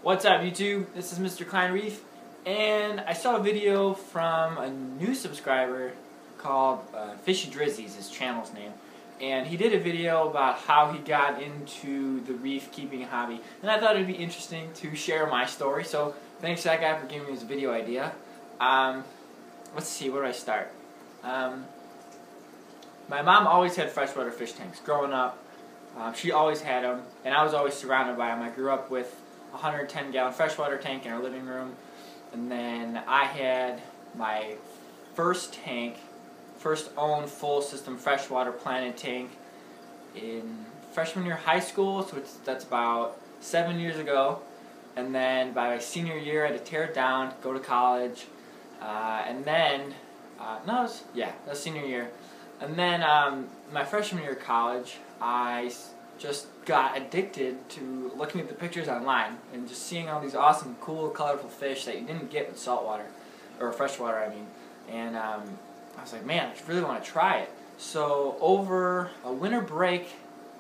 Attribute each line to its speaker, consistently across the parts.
Speaker 1: What's up, YouTube? This is Mr. Klein Reef, and I saw a video from a new subscriber called FishyDrizzy, his channel's name, and he did a video about how he got into the reef keeping hobby, and I thought it'd be interesting to share my story. So thanks to that guy for giving me this video idea. Let's see, where do I start? My mom always had freshwater fish tanks growing up. She always had them, and I was always surrounded by them. I grew up with a 110-gallon freshwater tank in our living room, and then I had my first owned full system freshwater planted tank in freshman year of high school, so that's about 7 years ago. And then by my senior year, I had to tear it down, go to college, and then that was senior year. And then my freshman year of college, I just got addicted to looking at the pictures online and just seeing all these awesome, cool, colorful fish that you didn't get with saltwater, or freshwater, I mean. And I was like, man, I really want to try it. So over a winter break,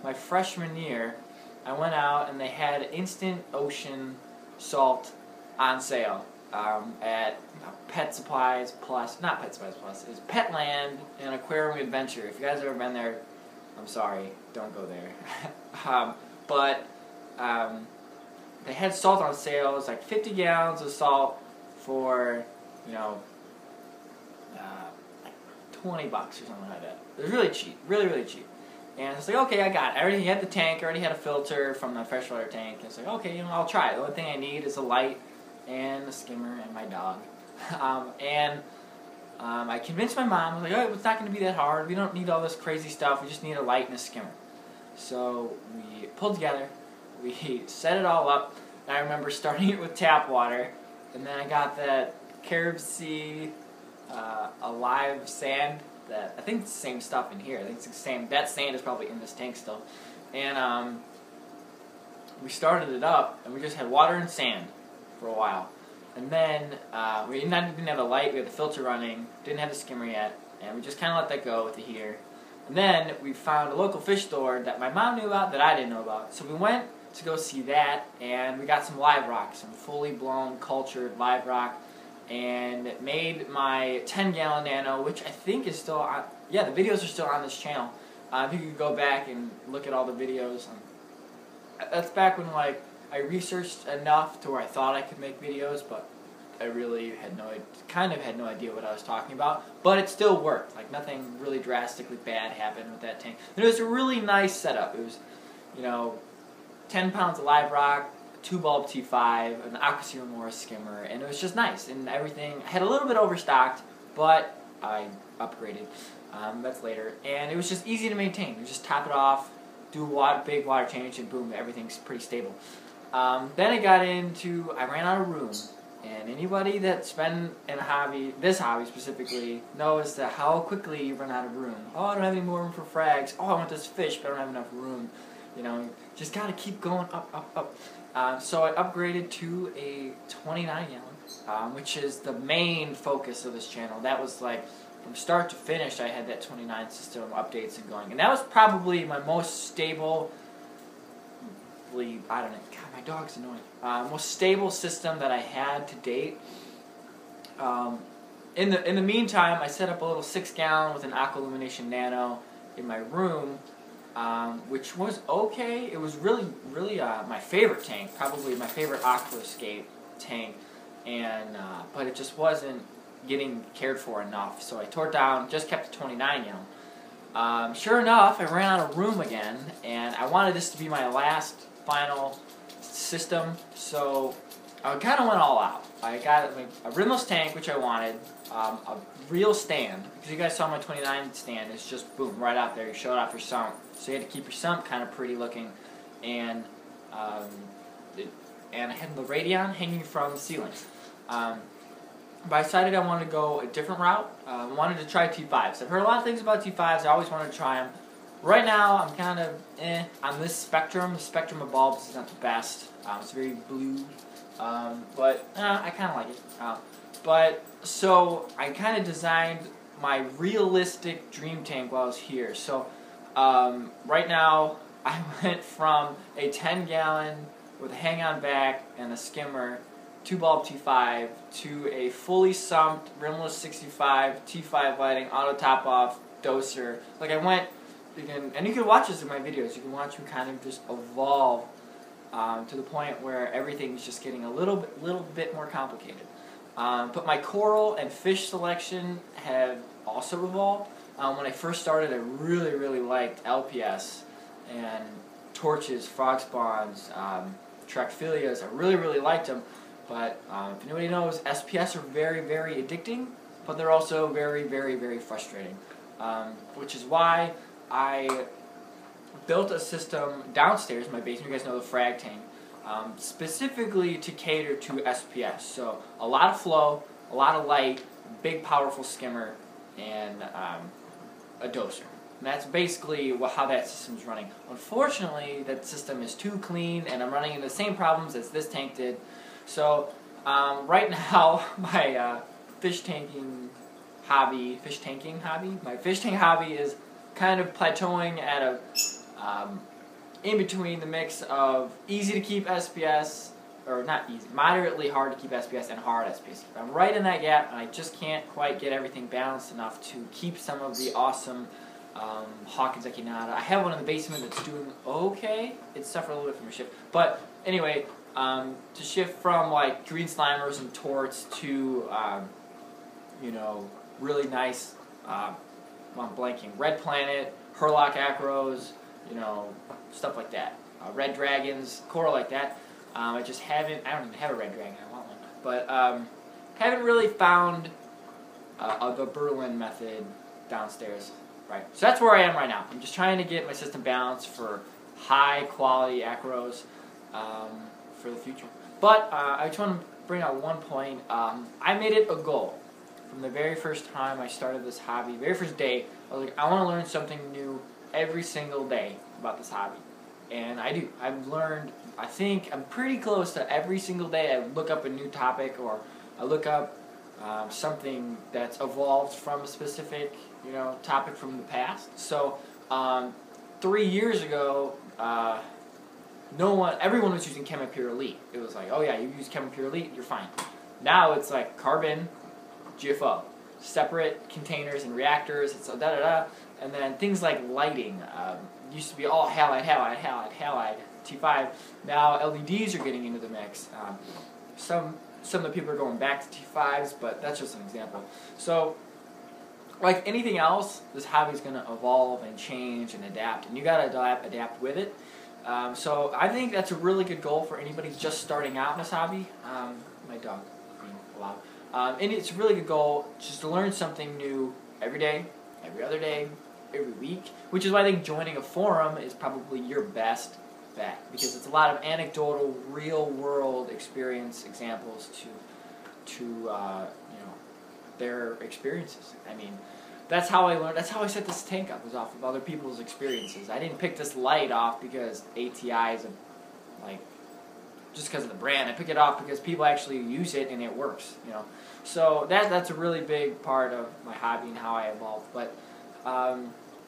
Speaker 1: my freshman year, I went out and they had instant ocean salt on sale at Pet Supplies Plus, not Pet Supplies Plus, it was Petland and Aquarium Adventure. If you guys have ever been there, I'm sorry, don't go there. But they had salt on sale. It was like 50 gallons of salt for, like 20 bucks or something like that. It was really cheap, really, really cheap. And it's like, okay, I got it. I already had the tank, I already had a filter from the freshwater tank. It's like, okay, I'll try it. The only thing I need is a light and a skimmer and my dog. I convinced my mom. I was like, oh, it's not going to be that hard. We don't need all this crazy stuff. We just need a light and a skimmer. So we pulled together. We set it all up. And I remember starting it with tap water. And then I got that Carib Sea Alive sand. That I think it's the same stuff in here. I think it's the same. That sand is probably in this tank still. And we started it up, and we just had water and sand for a while. And then we didn't have a light, we had the filter running, didn't have the skimmer yet, and we just kind of let that go with the heater. And then we found a local fish store that my mom knew about that I didn't know about. So we went to go see that, and we got some live rock, some fully blown, cultured live rock, and it made my 10-gallon nano, which I think is still on, the videos are still on this channel. If you could go back and look at all the videos. That's back when, like, I researched enough to where I thought I could make videos, but I really had no idea what I was talking about. But it still worked. Like, nothing really drastically bad happened with that tank. And it was a really nice setup. It was, 10 pounds of live rock, 2-bulb T5, an Aqua Morris skimmer, and it was just nice. And everything, I had a little bit overstocked, but I upgraded. That's later. And it was just easy to maintain. You just top it off, do a big water change, and boom, everything's pretty stable. Then I ran out of room, and anybody that's been in a hobby, this hobby specifically, knows that how quickly you run out of room. Oh, I don't have any more room for frags. Oh, I want this fish, but I don't have enough room. Just gotta keep going up, up, up. So I upgraded to a 29-gallon, which is the main focus of this channel. That was like, from start to finish, I had that 29 system updates and going. And that was probably my most stable, I don't know, God, my dog's annoying. Most stable system that I had to date. In the meantime, I set up a little 6-gallon with an Aqua Illumination Nano in my room, which was okay. It was really, really my favorite tank, probably my favorite Aquascape tank, and but it just wasn't getting cared for enough. So I tore it down, just kept the 29-gallon. Sure enough, I ran out of room again, and I wanted this to be my last final system, so I kind of went all out. I got a rimless tank, which I wanted, a real stand, because you guys saw my 29 stand, it's just boom, right out there, you showed off your sump, so you had to keep your sump kind of pretty looking, and I had the Radion hanging from the ceiling. But I decided I wanted to go a different route. I wanted to try T5s. I've heard a lot of things about T5s, I always wanted to try them. Right now, I'm kind of on this spectrum. The spectrum of bulbs is not the best. It's very blue, but I kind of like it. So I kind of designed my realistic dream tank while I was here. So right now, I went from a 10-gallon with a hang-on back and a skimmer, 2-bulb T5 to a fully sumped rimless 65 T5 lighting auto top off doser. Like I went, and you can watch this in my videos. You can watch me kind of just evolve to the point where everything's just getting a little bit more complicated. But my coral and fish selection have also evolved. When I first started, I really liked LPS and torches, frog spawns, Trachphilias. I really liked them. But if anybody knows, SPS are very addicting, but they're also very frustrating. Which is why I built a system downstairs in my basement. You guys know the frag tank, specifically to cater to SPS. So a lot of flow, a lot of light, big powerful skimmer, and a doser. And that's basically how that system's running. Unfortunately, that system is too clean, and I'm running into the same problems as this tank did. So right now, my fish tanking hobby is kind of plateauing at a in between the mix of easy to keep SPS, or not easy, moderately hard to keep SPS, and hard SPS. I'm right in that gap, and I just can't quite get everything balanced enough to keep some of the awesome Hawkins Echinata. I have one in the basement that's doing okay. It suffered a little bit from a shift, but anyway, to shift from like green slimers and torts to you know, really nice, I'm blanking, Red Planet, Hurlock Acros, you know, stuff like that. Red Dragons, coral like that. I just haven't, I don't even have a red dragon, I want one. But haven't really found the Berlin method downstairs. Right. So that's where I am right now. I'm just trying to get my system balanced for high quality acros for the future. But I just want to bring out one point. I made it a goal from the very first time I started this hobby, very first day. I was like, I want to learn something new every single day about this hobby. And I do. I've learned, I think I'm pretty close to every single day. I look up a new topic, or I look up something that's evolved from a specific, you know, topic from the past. So 3 years ago, everyone was using Chemipure Elite. It was like, oh yeah, you use Chemipure Elite, you're fine. Now it's like carbon, GFO, separate containers and reactors. It's and then things like lighting. Used to be all halide, T5. Now LEDs are getting into the mix. Some of the people are going back to T5s, but that's just an example. So, like anything else, this hobby's going to evolve and change and adapt, and you got to adapt with it. So I think that's a really good goal for anybody just starting out in this hobby. My dog being loud. And it's a really good goal just to learn something new every day, every other day, every week, which is why I think joining a forum is probably your best bet, because it's a lot of anecdotal, real-world experience examples to you know, their experiences. I mean, that's how I learned. That's how I set this tank up, was off of other people's experiences. I didn't pick this light off because ATI is just because of the brand. I pick it off because people actually use it and it works. You know, so that's a really big part of my hobby and how I evolved. But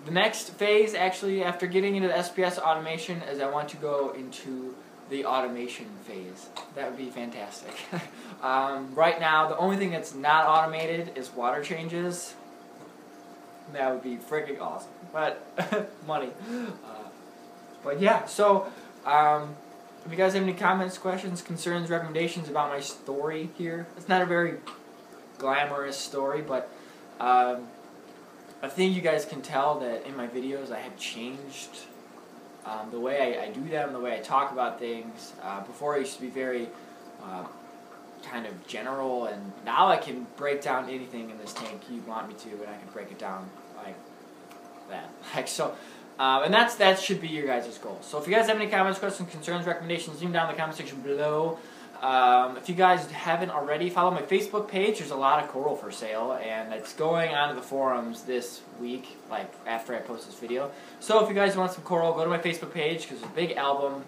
Speaker 1: the next phase, actually, after getting into the SPS automation, is I want to go into the automation phase. That would be fantastic. Right now, the only thing that's not automated is water changes. That would be freaking awesome. But, money. But yeah, so, if you guys have any comments, questions, concerns, recommendations about my story here, it's not a very glamorous story, but I think you guys can tell that in my videos I have changed the way I do them, the way I talk about things. Before I used to be very kind of general, and now I can break down anything in this tank you want me to, and I can break it down like that. And that should be your guys' goal. So if you guys have any comments, questions, concerns, recommendations, leave them down in the comment section below. If you guys haven't already, follow my Facebook page. There's a lot of coral for sale, and it's going onto the forums this week, like after I post this video. So if you guys want some coral, go to my Facebook page, because it's a big album.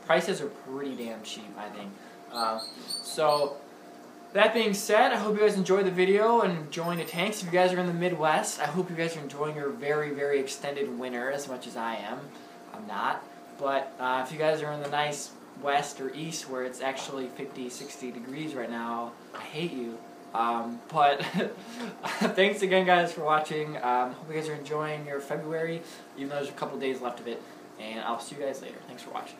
Speaker 1: Prices are pretty damn cheap, I think. So that being said, I hope you guys enjoyed the video and enjoying the tanks. If you guys are in the Midwest, I hope you guys are enjoying your very extended winter as much as I am. I'm not. But if you guys are in the nice west or east where it's actually 50, 60 degrees right now, I hate you. But thanks again, guys, for watching. Hope you guys are enjoying your February, even though there's a couple days left of it. And I'll see you guys later. Thanks for watching.